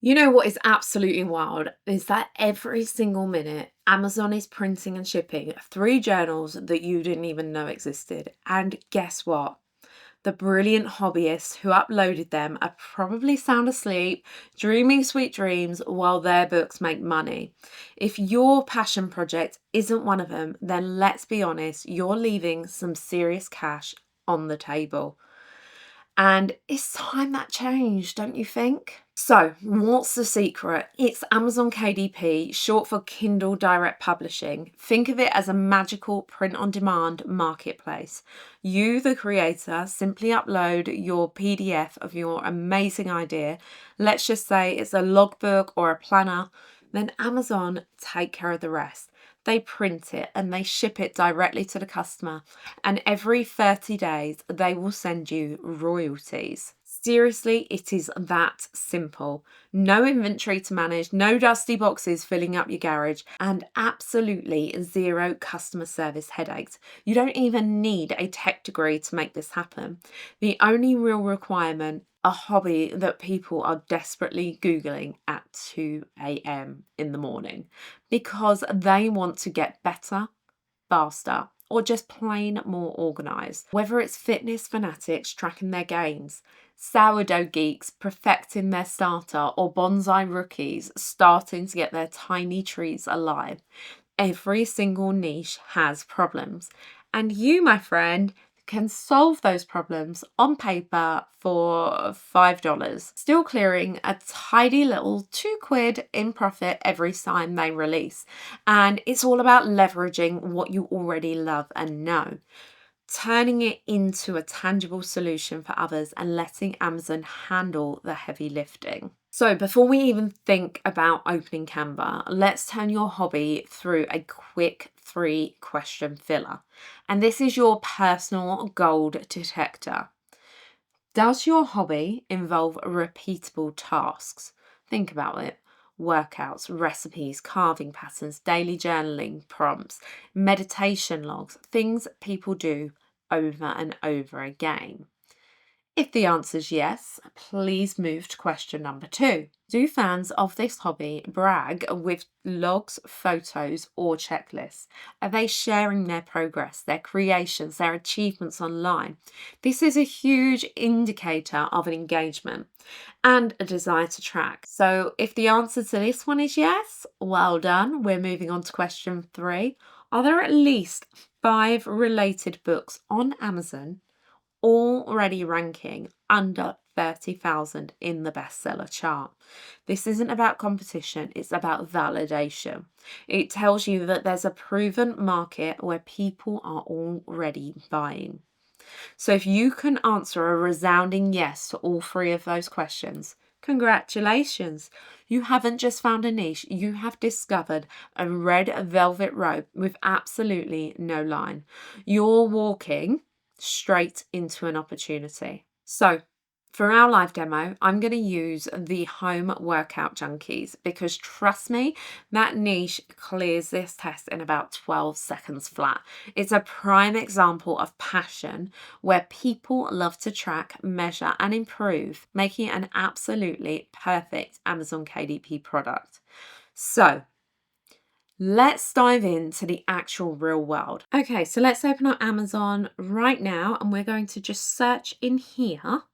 You know what is absolutely wild is that every single minute Amazon is printing and shipping 3 journals that you didn't even know existed. And guess what? The brilliant hobbyists who uploaded them are probably sound asleep, dreaming sweet dreams while their books make money. If your passion project isn't one of them, then let's be honest, you're leaving some serious cash on the table. And it's time that changed, don't you think? So, what's the secret? It's Amazon KDP, short for Kindle Direct Publishing. Think of it as a magical print on demand marketplace. You, the creator, simply upload your PDF of your amazing idea. Let's just say it's a logbook or a planner. Then Amazon take care of the rest. They print it and they ship it directly to the customer. And every 30 days, they will send you royalties. Seriously, it is that simple. No inventory to manage, no dusty boxes filling up your garage, and absolutely zero customer service headaches. You don't even need a tech degree to make this happen. The only real requirement, a hobby that people are desperately Googling at 2 a.m. in the morning because they want to get better, faster, or just plain more organized. Whether it's fitness fanatics tracking their gains, sourdough geeks perfecting their starter, or bonsai rookies starting to get their tiny trees alive, every single niche has problems. And you, my friend, can solve those problems on paper for $5, still clearing a tidy little £2 in profit every time they release. And it's all about leveraging what you already love and know, turning it into a tangible solution for others and letting Amazon handle the heavy lifting. So, before we even think about opening Canva, let's turn your hobby through a quick 3 question filler. And this is your personal gold detector. Does your hobby involve repeatable tasks? Think about it. Workouts, recipes, carving patterns, daily journaling prompts, meditation logs, things people do over and over again. If the answer is yes, please move to question number 2. Do fans of this hobby brag with logs, photos, or checklists? Are they sharing their progress, their creations, their achievements online? This is a huge indicator of an engagement and a desire to track. So, if the answer to this one is yes, well done. We're moving on to question 3. Are there at least 5 related books on Amazon already ranking under 30,000 in the bestseller chart? This isn't about competition, it's about validation. It tells you that there's a proven market where people are already buying. So if you can answer a resounding yes to all 3 of those questions, congratulations. You haven't just found a niche, you have discovered a red velvet rope with absolutely no line. You're walking straight into an opportunity. So, for our live demo, I'm going to use the home workout junkies because trust me, that niche clears this test in about 12 seconds flat. It's a prime example of passion where people love to track, measure, and improve, making it an absolutely perfect Amazon KDP product. So, let's dive into the actual real world. Okay, so let's open up Amazon right now and we're going to just search in here,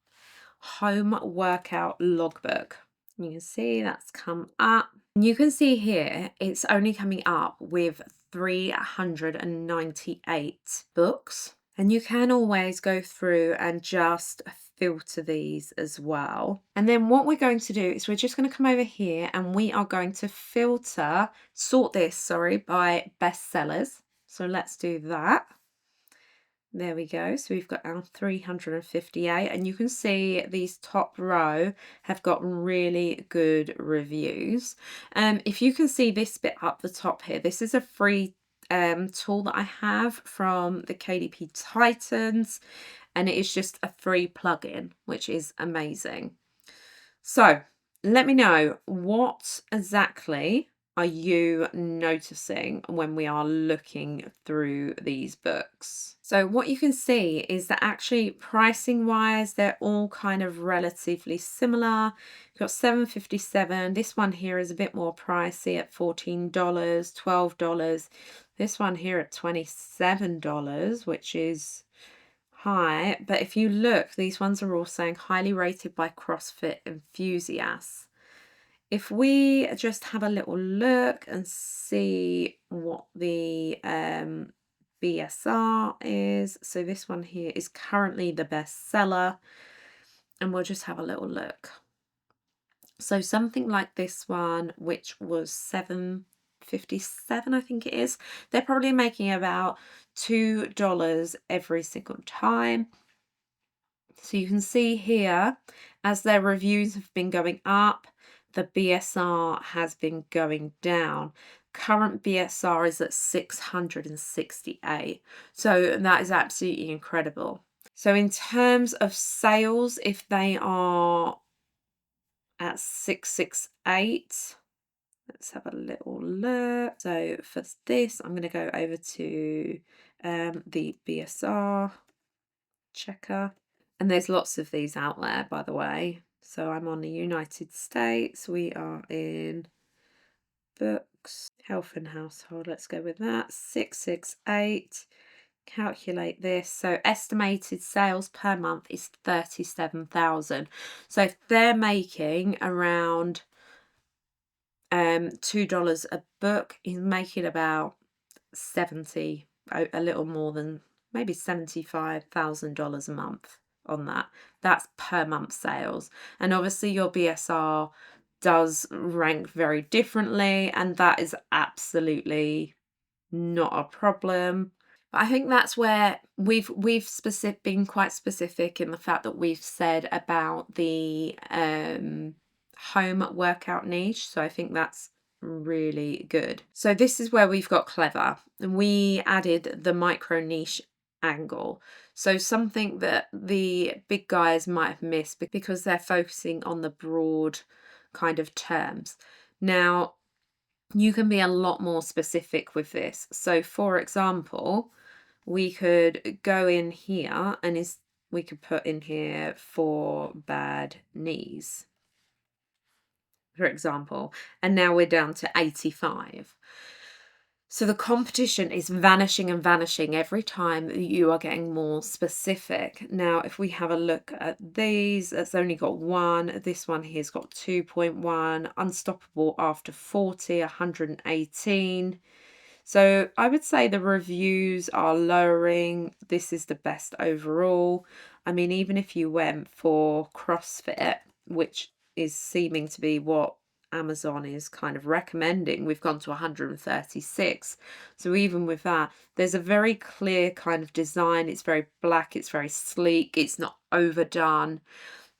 home workout logbook. You can see that's come up. You can see here it's only coming up with 398 books. And you can always go through and just filter these as well. And then what we're going to do is we're just going to come over here and we are going to sort this by bestsellers. So let's do that. There we go. So we've got our 358 and you can see these top row have got really good reviews. If you can see this bit up the top here, this is a free tool that I have from the KDP Titans, and it is just a free plugin, which is amazing. So let me know what exactly are you noticing when we are looking through these books? So what you can see is that actually pricing wise, they're all kind of relatively similar. You've got 7.57. This one here is a bit more pricey at $14, $12. This one here at $27, which is high. But if you look, these ones are all saying highly rated by CrossFit enthusiasts. If we just have a little look and see what the BSR is. So this one here is currently the best seller, and we'll just have a little look. So something like this one, which was 7.57, I think it is, they're probably making about $2 every single time. So you can see here, as their reviews have been going up, the BSR has been going down. Current BSR is at 668. So that is absolutely incredible. So in terms of sales, if they are at 668, let's have a little look. So for this, I'm going to go over to the BSR checker. And there's lots of these out there, by the way. So I'm on the United States. We are in books, health and household. Let's go with that. 668. Calculate this. So estimated sales per month is 37,000. So if they're making around $2 a book, he's making about 70, a little more than maybe $75,000 a month on that. That's per month sales. And obviously your BSR does rank very differently, and that is absolutely not a problem. But I think that's where we've been quite specific in the fact that we've said about the home workout niche. So I think that's really good. So this is where we've got clever, and we added the micro niche angle. So something that the big guys might have missed because they're focusing on the broad kind of terms. Now, you can be a lot more specific with this. So for example, we could go in here and we could put in here for bad knees, for example, and now we're down to 85. So the competition is vanishing and vanishing every time that you are getting more specific. Now, if we have a look at these, it's only got one. This one here's got 2.1, unstoppable after 40, 118. So I would say the reviews are lowering. This is the best overall. I mean, even if you went for CrossFit, which is seeming to be what Amazon is kind of recommending, we've gone to 136. So even with that, there's a very clear kind of design. It's very black, it's very sleek, it's not overdone,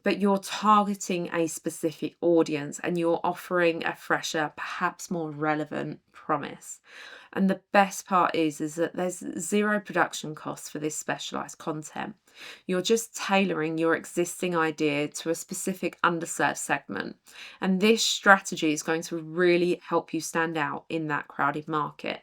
but you're targeting a specific audience and you're offering a fresher, perhaps more relevant promise. And the best part is that there's zero production costs for this specialized content. You're just tailoring your existing idea to a specific underserved segment. And this strategy is going to really help you stand out in that crowded market,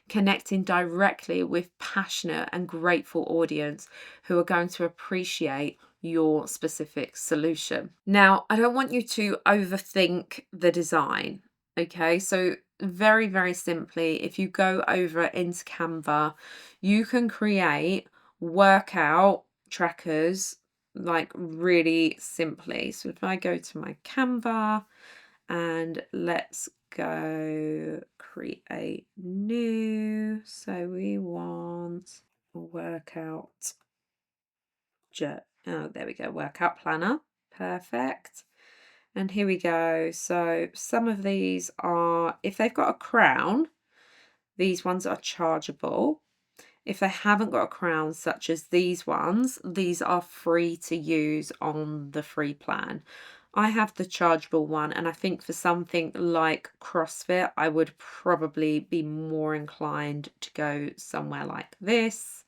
connecting directly with passionate and grateful audience who are going to appreciate your specific solution. Now, I don't want you to overthink the design. Okay, so very, very simply, if you go over into Canva, you can create workout trackers like really simply. So if I go to my Canva and let's go create new. So we want a workout. Oh, there we go, workout planner. Perfect. And here we go. So some of these are, if they've got a crown, these ones are chargeable. If they haven't got a crown, such as these ones, these are free to use on the free plan. I have the chargeable one, and I think for something like CrossFit, I would probably be more inclined to go somewhere like this.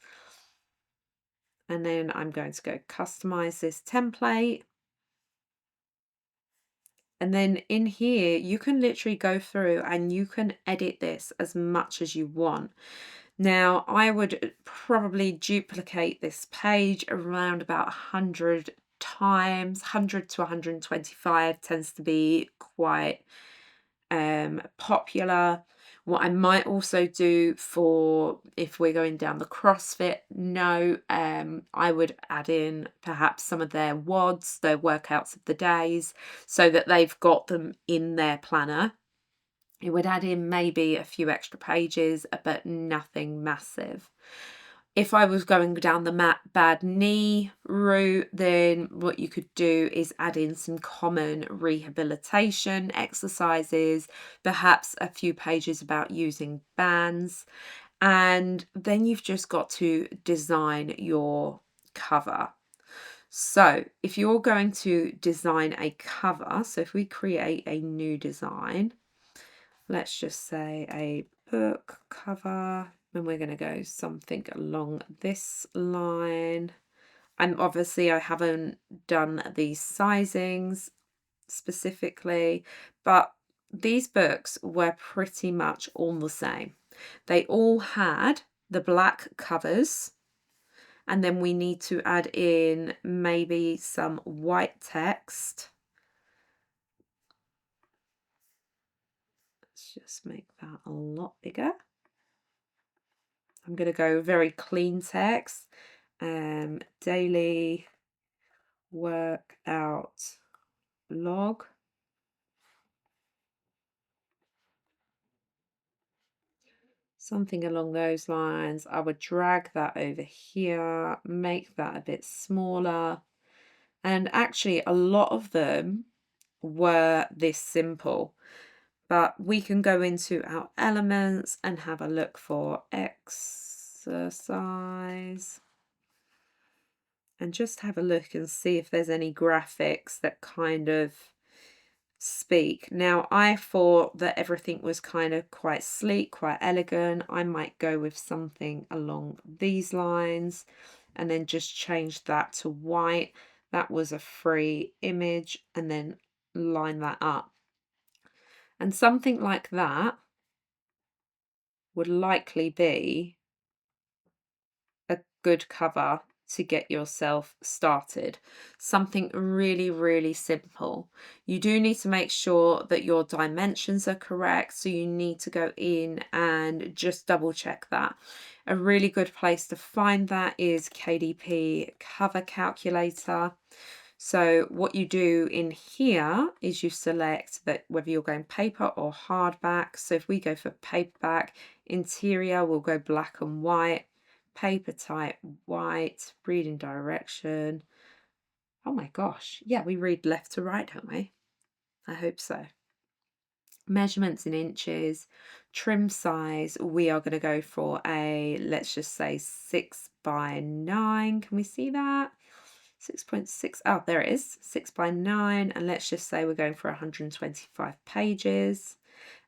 And then I'm going to go customize this template. And then in here, you can literally go through and you can edit this as much as you want. Now, I would probably duplicate this page around about 100 times. 100 to 125 tends to be quite popular. What I might also do for if we're going down the CrossFit note, I would add in perhaps some of their WODs, their workouts of the days, so that they've got them in their planner. It would add in maybe a few extra pages, but nothing massive. If I was going down the bad knee route, then what you could do is add in some common rehabilitation exercises, perhaps a few pages about using bands, and then you've just got to design your cover. So if you're going to design a cover, so if we create a new design, let's just say a book cover, and we're going to go something along this line. And obviously I haven't done these sizings specifically, but these books were pretty much all the same. They all had the black covers, and then we need to add in maybe some white text. Let's just make that a lot bigger. I'm going to go very clean text. Daily workout log. Something along those lines. I would drag that over here, make that a bit smaller. And actually, a lot of them were this simple. But we can go into our elements and have a look for exercise. And just have a look and see if there's any graphics that kind of speak. Now, I thought that everything was kind of quite sleek, quite elegant. I might go with something along these lines and then just change that to white. That was a free image, and then line that up. And something like that would likely be a good cover to get yourself started. Something really, really simple. You do need to make sure that your dimensions are correct, so you need to go in and just double check that. A really good place to find that is KDP cover calculator. So what you do in here is you select that whether you're going paper or hardback. So if we go for paperback, interior will go black and white, paper type white, reading direction. Oh my gosh, yeah, we read left to right, don't we? I hope so. Measurements in inches, trim size, we are going to go for a, let's just say 6x9. Can we see that? 6.6, oh, there it is, 6x9, and let's just say we're going for 125 pages.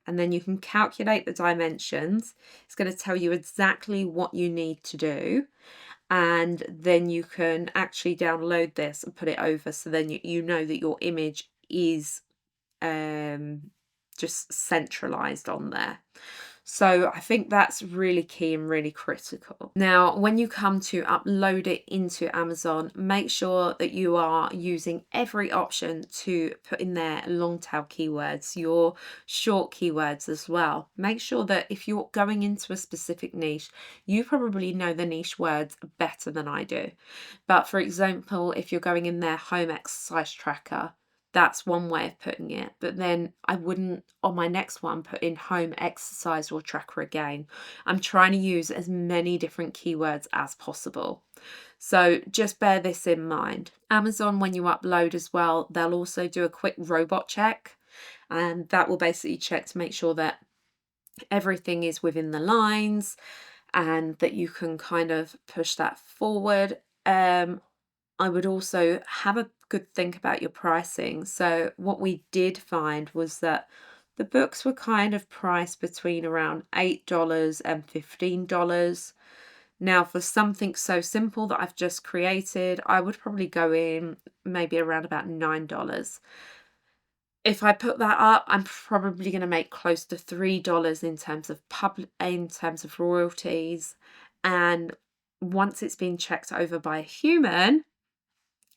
And then you can calculate the dimensions. It's going to tell you exactly what you need to do. And then you can actually download this and put it over, so then you know that your image is just centralized on there. So I think that's really key and really critical. Now, when you come to upload it into Amazon, make sure that you are using every option to put in there long tail keywords, your short keywords as well. Make sure that if you're going into a specific niche, you probably know the niche words better than I do. But for example, if you're going in there, home exercise tracker, that's one way of putting it. But then I wouldn't, on my next one, put in home exercise or tracker again. I'm trying to use as many different keywords as possible. So just bear this in mind. Amazon, when you upload as well, they'll also do a quick robot check. And that will basically check to make sure that everything is within the lines and that you can kind of push that forward. I would also have a good think about your pricing. So what we did find was that the books were kind of priced between around $8 and $15. Now, for something so simple that I've just created, I would probably go in maybe around about $9. If I put that up, I'm probably going to make close to $3 in terms of royalties. And once it's been checked over by a human,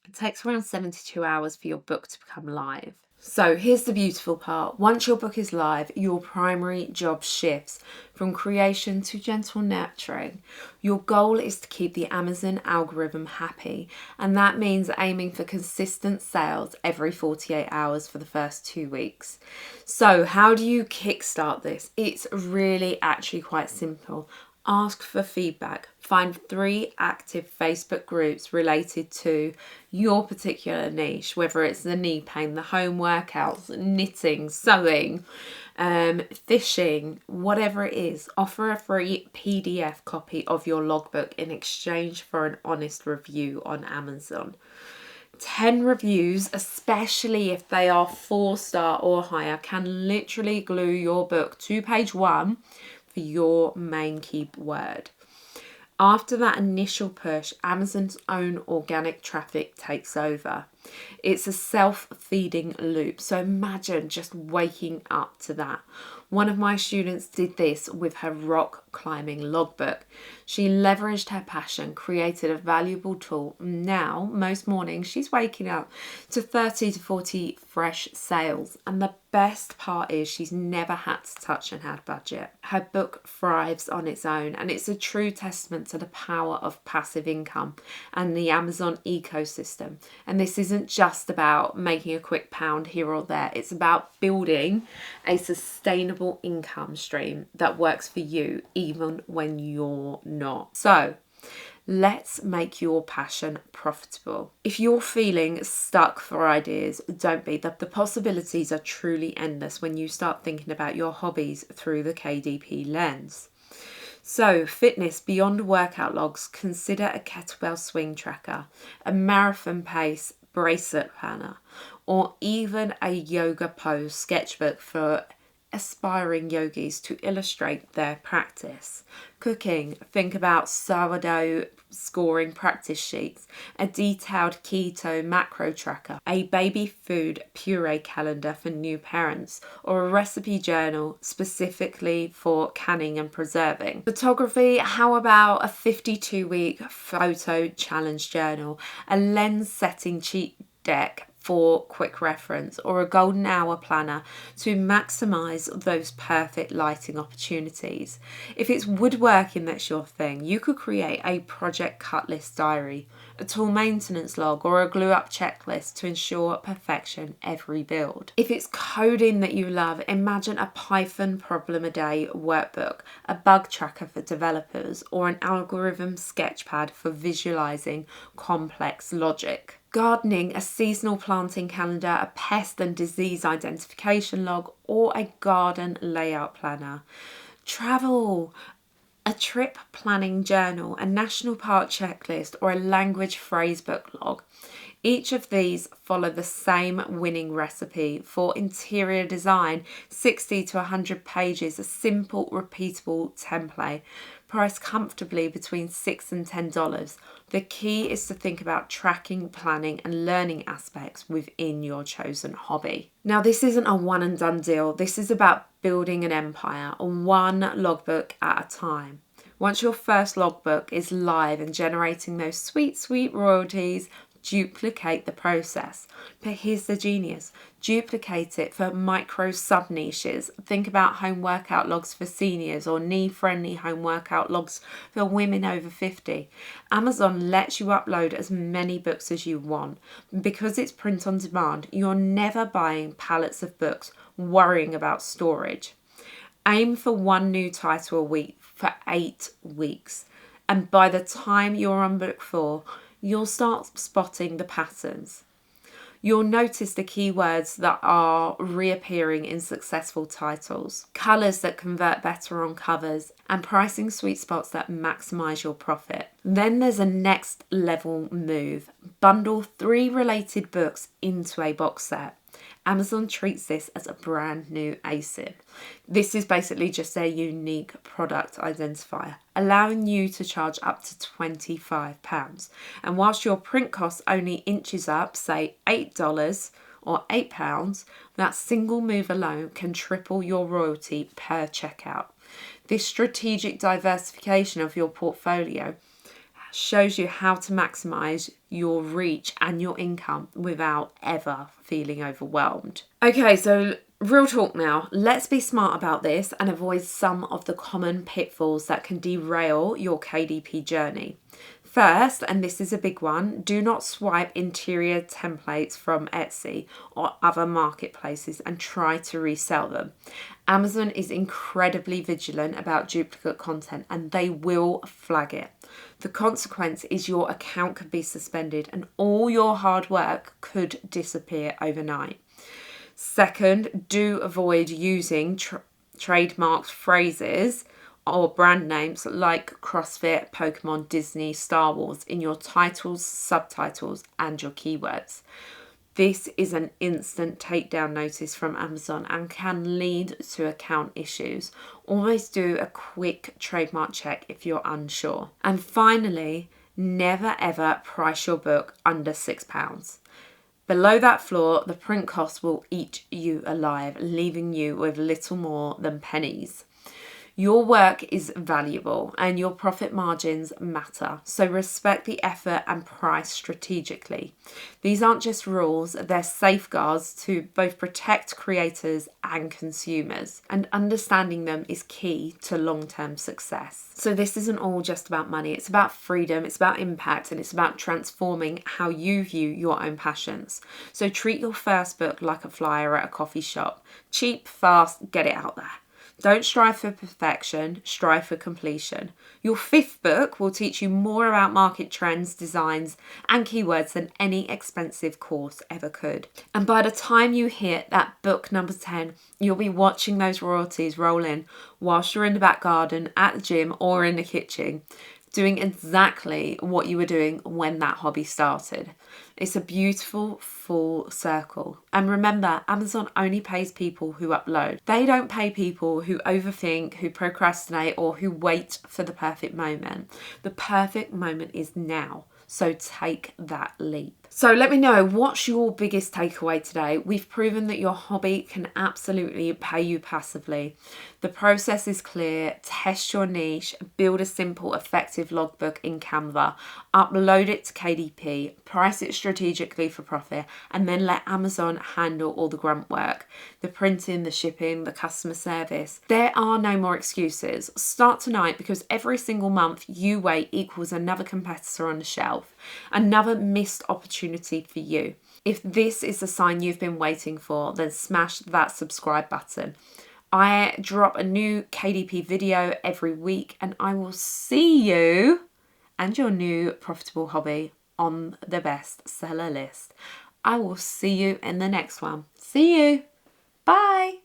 it takes around 72 hours for your book to become live. So here's the beautiful part. Once your book is live, your primary job shifts from creation to gentle nurturing. Your goal is to keep the Amazon algorithm happy, and that means aiming for consistent sales every 48 hours for the first 2 weeks. So how do you kickstart this? It's really actually quite simple. Ask for feedback. Find 3 active Facebook groups related to your particular niche, whether it's the knee pain, the home workouts, knitting, sewing, fishing, whatever it is. Offer a free PDF copy of your logbook in exchange for an honest review on Amazon. 10 reviews, especially if they are 4-star or higher, can literally glue your book to page 1 for your main keyword. After that initial push, Amazon's own organic traffic takes over. It's a self-feeding loop. So imagine just waking up to that. One of my students did this with her rock climbing logbook. She leveraged her passion, created a valuable tool. Now, most mornings, she's waking up to 30 to 40 fresh sales. And the best part is she's never had to touch an ad budget. Her book thrives on its own, and it's a true testament to the power of passive income and the Amazon ecosystem. And this isn't just about making a quick pound here or there. It's about building a sustainable income stream that works for you even when you're not. So let's make your passion profitable. If you're feeling stuck for ideas, don't be. The possibilities are truly endless when you start thinking about your hobbies through the KDP lens. So, fitness beyond workout logs, consider a kettlebell swing tracker, a marathon pace bracelet planner, or even a yoga pose sketchbook for aspiring yogis to illustrate their practice. Cooking, think about sourdough scoring practice sheets, a detailed keto macro tracker, a baby food puree calendar for new parents, or a recipe journal specifically for canning and preserving. Photography, how about a 52-week photo challenge journal, a lens setting cheat deck for quick reference, or a golden hour planner to maximize those perfect lighting opportunities. If it's woodworking that's your thing, you could create a project cut list diary, a tool maintenance log, or a glue up checklist to ensure perfection every build. If it's coding that you love, imagine a Python problem a day workbook, a bug tracker for developers, or an algorithm sketchpad for visualizing complex logic. Gardening, a seasonal planting calendar, a pest and disease identification log, or a garden layout planner. Travel, a trip planning journal, a national park checklist, or a language phrasebook log. Each of these follow the same winning recipe for interior design, 60 to 100 pages, a simple, repeatable template, priced comfortably between $6 and $10. The key is to think about tracking, planning, and learning aspects within your chosen hobby. Now, this isn't a one and done deal. This is about building an empire, one logbook at a time. Once your first logbook is live and generating those sweet royalties, duplicate the process. But here's the genius. Duplicate it for micro sub niches. Think about home workout logs for seniors or knee friendly home workout logs for women over 50. Amazon lets you upload as many books as you want. Because it's print on demand, you're never buying pallets of books worrying about storage. Aim for 1 new title a week for 8 weeks. And by the time you're on book 4, you'll start spotting the patterns. You'll notice the keywords that are reappearing in successful titles, colours that convert better on covers, and pricing sweet spots that maximise your profit. Then there's a next level move. Bundle 3 related books into a box set. Amazon treats this as a brand new ASIN. This is basically just their unique product identifier, allowing you to charge up to £25. And whilst your print cost only inches up, say $8, or £8, that single move alone can triple your royalty per checkout. This strategic diversification of your portfolio shows you how to maximize your reach and your income without ever feeling overwhelmed. Okay, so real talk now. Let's be smart about this and avoid some of the common pitfalls that can derail your KDP journey. First, and this is a big one, do not swipe interior templates from Etsy or other marketplaces and try to resell them. Amazon is incredibly vigilant about duplicate content and they will flag it. The consequence is your account could be suspended and all your hard work could disappear overnight. Second, do avoid using trademarked phrases or brand names like CrossFit, Pokemon, Disney, Star Wars in your titles, subtitles, and your keywords. This is an instant takedown notice from Amazon and can lead to account issues. Always do a quick trademark check if you're unsure. And finally, never ever price your book under £6. Below that floor, the print cost will eat you alive, leaving you with little more than pennies. Your work is valuable and your profit margins matter, so respect the effort and price strategically. These aren't just rules, they're safeguards to both protect creators and consumers, and understanding them is key to long-term success. So this isn't all just about money, it's about freedom, it's about impact, and it's about transforming how you view your own passions. So treat your first book like a flyer at a coffee shop. Cheap, fast, get it out there. Don't strive for perfection, strive for completion. Your 5th book will teach you more about market trends, designs, and keywords than any expensive course ever could. And by the time you hit that book number 10, you'll be watching those royalties roll in whilst you're in the back garden, at the gym, or in the kitchen, doing exactly what you were doing when that hobby started. It's a beautiful full circle. And remember, Amazon only pays people who upload. They don't pay people who overthink, who procrastinate, or who wait for the perfect moment. The perfect moment is now. So take that leap. So let me know, what's your biggest takeaway today? We've proven that your hobby can absolutely pay you passively. The process is clear. Test your niche, build a simple, effective logbook in Canva, upload it to KDP, price it strategically for profit, and then let Amazon handle all the grunt work, the printing, the shipping, the customer service. There are no more excuses. Start tonight, because every single month you wait equals another competitor on the shelf, another missed opportunity for you. If this is the sign you've been waiting for, then smash that subscribe button. I drop a new KDP video every week, and I will see you and your new profitable hobby on the bestseller list. I will see you in the next one. See you. Bye.